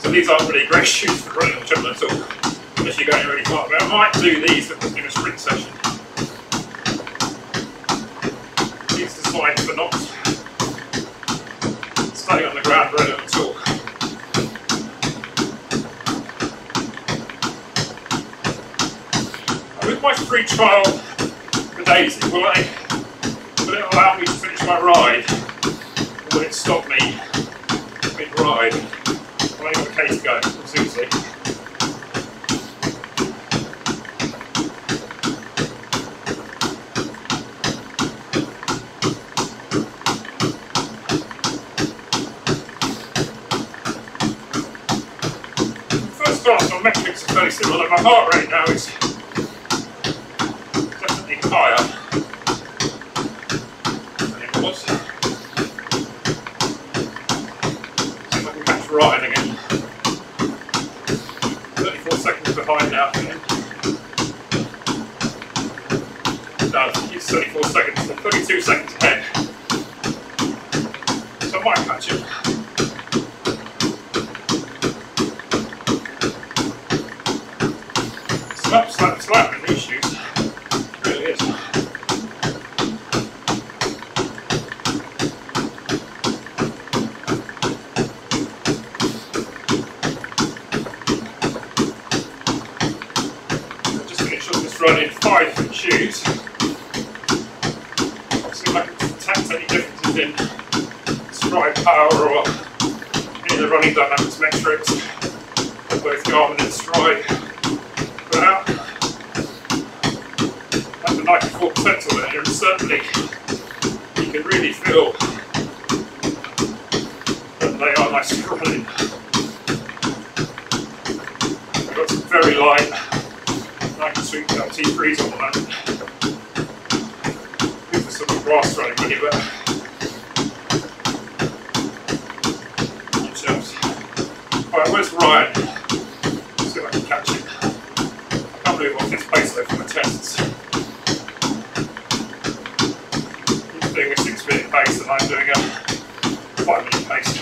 So these aren't really great shoes for running on treadmill at all, unless you're going really far. But I might do these in a sprint session. These are designed for not staying on the ground running at all. With my free trial for Daisy, will it allow me to finish my ride? Or will it stop me mid-ride? I've only got a K to go, we'll soon see. First glance, my metrics are fairly similar, like my heart rate now is higher than it was. See if I can catch Ryan again. 34 seconds behind now. No, it's 34 seconds, 32 seconds ahead. So I might catch him. Slap, slap, slap in these shoes. Running 5-foot shoes. See if I can detect any differences in Stryd Power or any of the running dynamics metrics that both Garmin and Stryd put out. That's a 94% on there, and certainly you can really feel that they are nice running. I've got some very light Nike Street LT3s on the moment. Good for some grass running really, but themselves. Alright, where's Ryan? Let's see if I can catch him. can't move off this pace though for my tests. He's doing a 6 minute pace and I'm doing a 5 minute pace.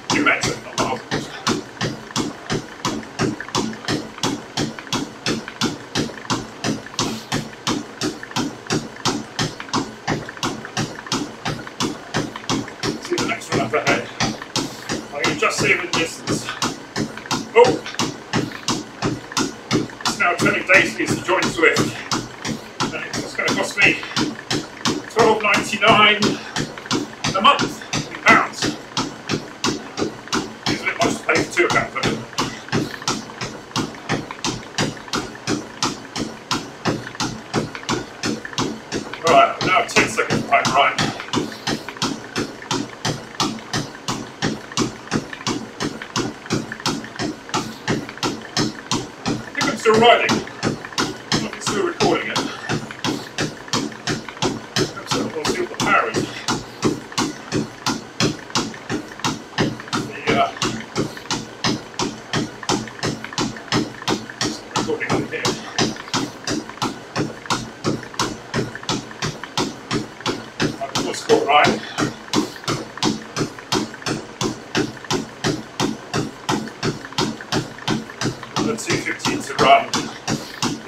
2 minutes, not miles. See the next one up ahead. I can just see the distance. Oh! It's now turning Daisy to join Swift. And it's going to cost me $12.99 a month in pounds. It's a bit much to pay for 2 accounts, isn't it? Right, I'm now 10 seconds behind Ryan. Still riding. I'm still recording it. So we'll see what the power is. Recording on here. I've just got right. The 2:15 to run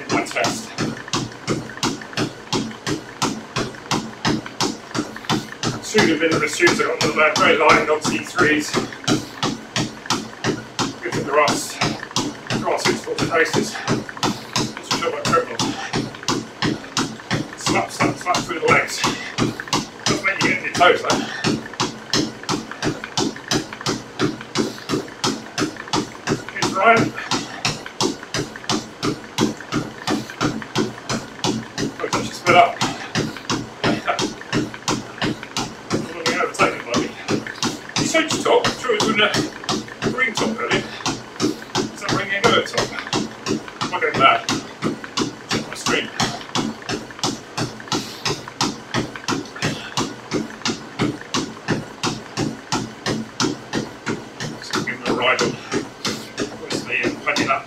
in my test. Should have been the shoes I got them very light on T3s. Good in the grass suitable for races. Just show my terminals. Slap through the legs. Doesn't make you get in your toes though. Here's Ryan. Split up. I'm looking overtaken by me. You changed your top. I'm sure it was in a green top earlier. Is that ringing a top? I'm not going bad. Check my screen. Just give him a ride on. Obviously, plenty of that.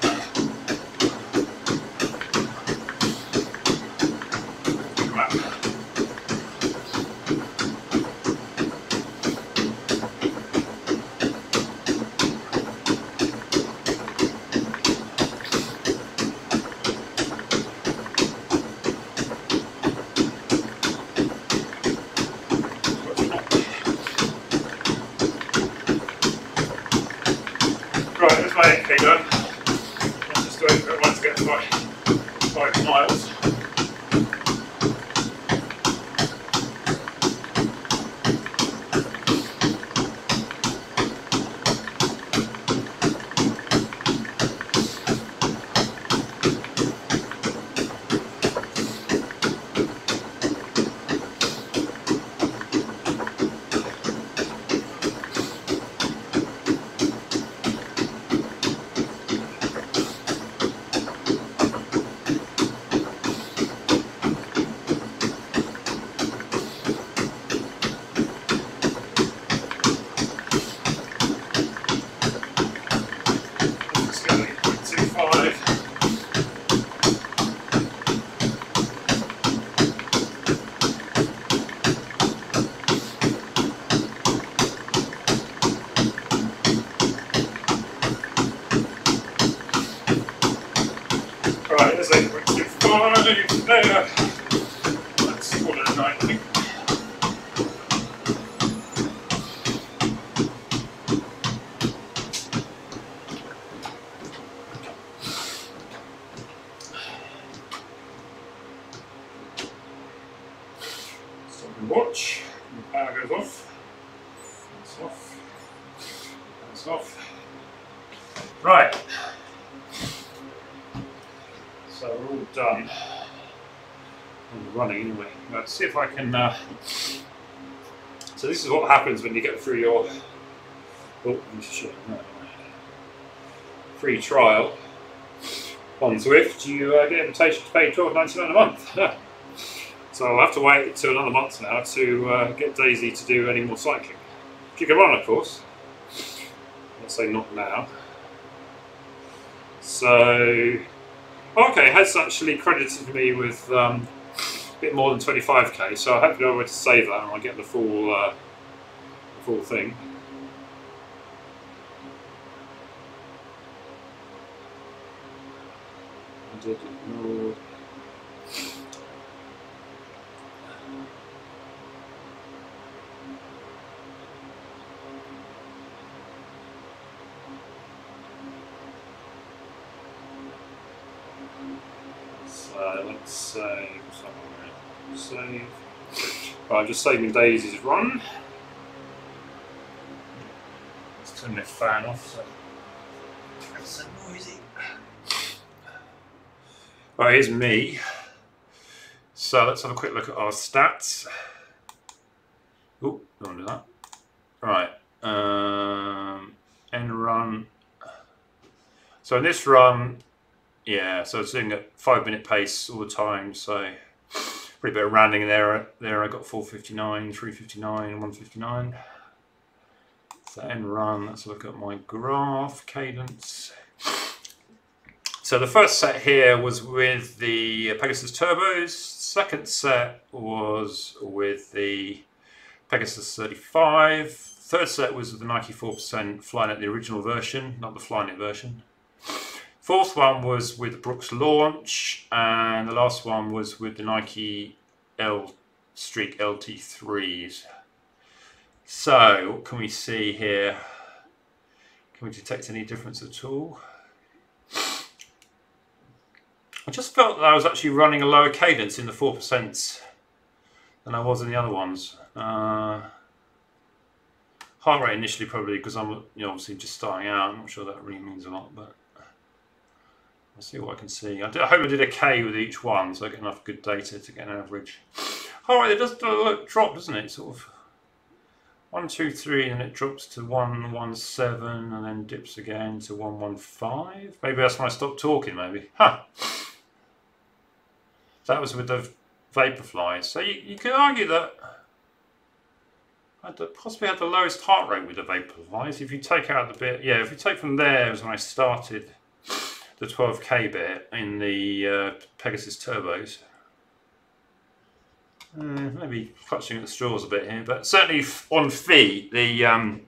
Right, there's my 8k done. I'm just waiting for everyone to get to my 5 miles. Right, there's 8.25 there. That's 109, I think. Stop and watch. The power goes off. That's off. That's off. Right. So we're all done. We're running anyway. Let's see if I can. So this is what happens when you get through your free trial on Zwift. You get an invitation to pay £12.99 a month. So I'll have to wait until another month now to get Daisy to do any more cycling. She can run, of course. Let's say not now. So Okay, it has actually credited me with a bit more than 25k, so hopefully I'll be able to save that and I'll get the full thing. I did ignore. So let's save somewhere. Save. Right, I'm just saving Daisy's run. Let's turn the fan off so it's so noisy. Right, here's me. So let's have a quick look at our stats. Oh, don't want to do that. Right. End run. So in this run, yeah, so it's doing at 5-minute pace all the time, so pretty bit of rounding there. I got 4:59, 3:59, 1:59. So end run, let's look at my graph, cadence. So the first set here was with the Pegasus turbos, second set was with the Pegasus 35, third set was with the Nike 4% Flyknit, the original version, not the Flyknit version. Fourth one was with the Brooks launch, and the last one was with the Nike Streak LT3s. So, what can we see here? Can we detect any difference at all? I just felt that I was actually running a lower cadence in the 4% than I was in the other ones. Heart rate initially probably because I'm obviously just starting out. I'm not sure that really means a lot, but I'll see what I can see. I hope I did a K with each one, so I get enough good data to get an average. Heart rate, it does drop, doesn't it? Sort of 1, 2, 3, and it drops to 117, and then dips again to 115. Maybe that's when I stopped talking. Maybe. Huh. That was with the Vaporfly. So you could argue that I possibly had the lowest heart rate with the Vaporflies. If you take out the bit, yeah, if you take from there, it was when I started the 12k bit in the Pegasus turbos. Maybe clutching at the straws a bit here, but certainly on feet, the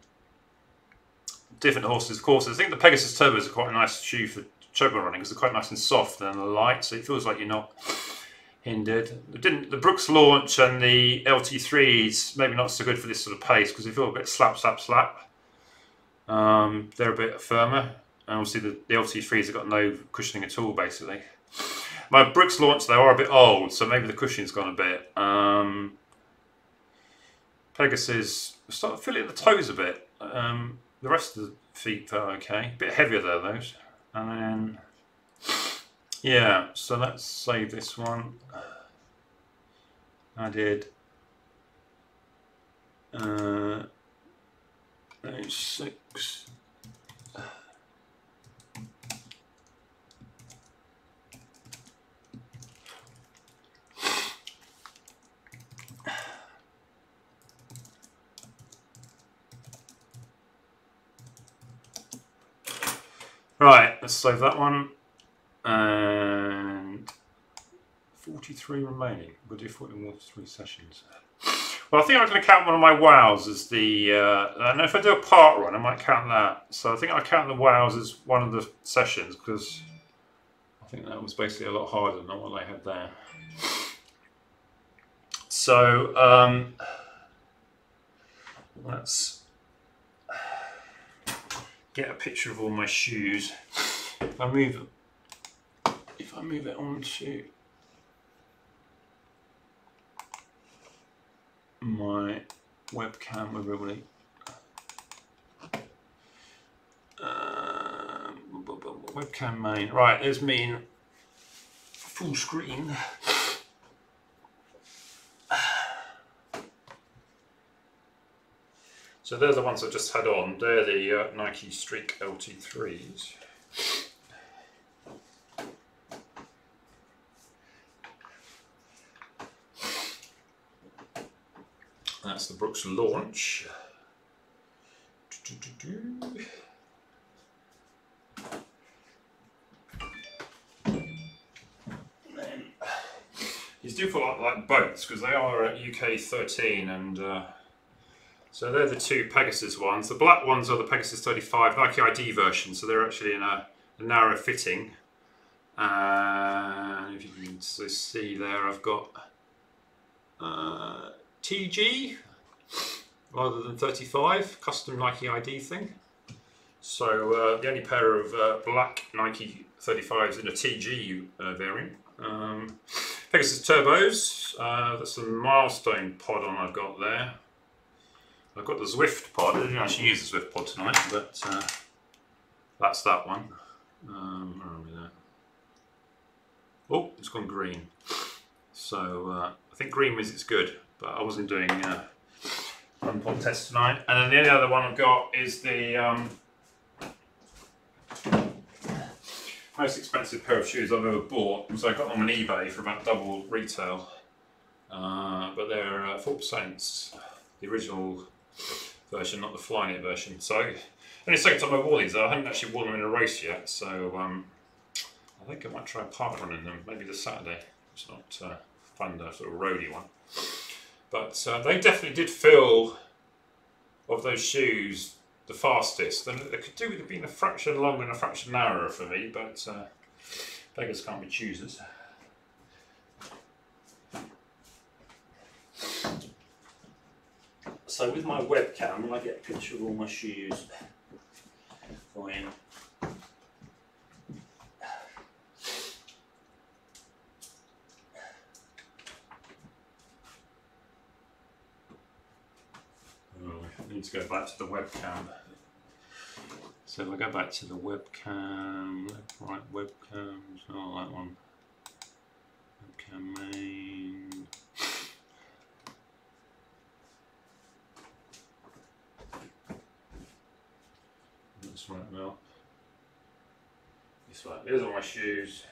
different horses, courses. I think the Pegasus turbos are quite a nice shoe for turbo running because they're quite nice and soft and light, so it feels like you're not hindered. The Brooks launch and the LT3s maybe not so good for this sort of pace because they feel a bit slap. They're a bit firmer, and obviously the LT3s have got no cushioning at all basically. My Brooks launch, they are a bit old, so maybe the cushioning's gone a bit. Pegasus, start feeling the toes a bit. The rest of the feet felt okay. A bit heavier though, those. And then, yeah, so let's save this one. I did 6. Right, let's save that one. And 43 remaining. We'll do 43 sessions. Well, I think I'm going to count one of my wows as the... and if I do a part run, I might count that. So I think I count the wows as one of the sessions because I think that was basically a lot harder than what they had there. So let's get a picture of all my shoes. If I move it onto my webcam, webcam main. Right, there's me in full screen. So they're the ones I just had on. They're the Nike Streak LT3s. That's the Brooks launch. These do feel like boats because they are UK 13, and so they're the two Pegasus ones. The black ones are the Pegasus 35 Nike ID version, so they're actually in a narrow fitting. And if you can see there, I've got TG rather than 35, custom Nike ID thing. So the only pair of black Nike 35s in a TG variant. Pegasus turbos, that's the milestone pod on I've got there. I've got the Zwift pod. I didn't actually use the Zwift pod tonight, but that's that one. Where are we there? Oh, it's gone green. So I think green means it's good, but I wasn't doing run pod test tonight. And then the only other one I've got is the most expensive pair of shoes I've ever bought. So I got them on eBay for about double retail, but they're 4%, the original version, not the Flyknit version. So only the second time I wore these. I haven't actually worn them in a race yet, so I think I might try a park run in them, maybe this Saturday. It's not fun, the sort of roady one, but they definitely did feel of those shoes the fastest, and they could do with it being a fraction longer and a fraction narrower for me, but beggars can't be choosers. So with my webcam, when I get a picture of all my shoes for you. I need to go back to the webcam. So if I go back to the webcam, right, webcams, oh that one, webcam main. That's right, well, this way. There's all my shoes,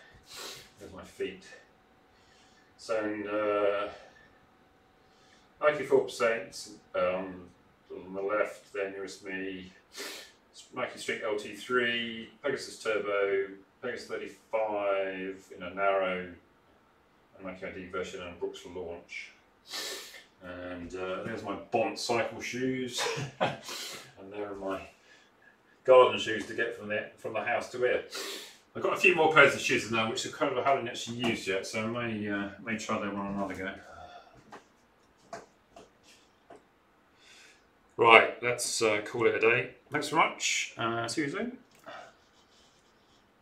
there's my feet. So Nike 4% on the left, then nearest me, Nike Stryd LT3, Pegasus Turbo, Pegasus 35 in a narrow Nike ID version, and Brooks Launch. And there's my Bont cycle shoes, and there are my garden shoes to get from the house to here. I've got a few more pairs of shoes now, which I haven't actually used yet, so I may try them on another go. Right, let's call it a day. Thanks very much. See you soon.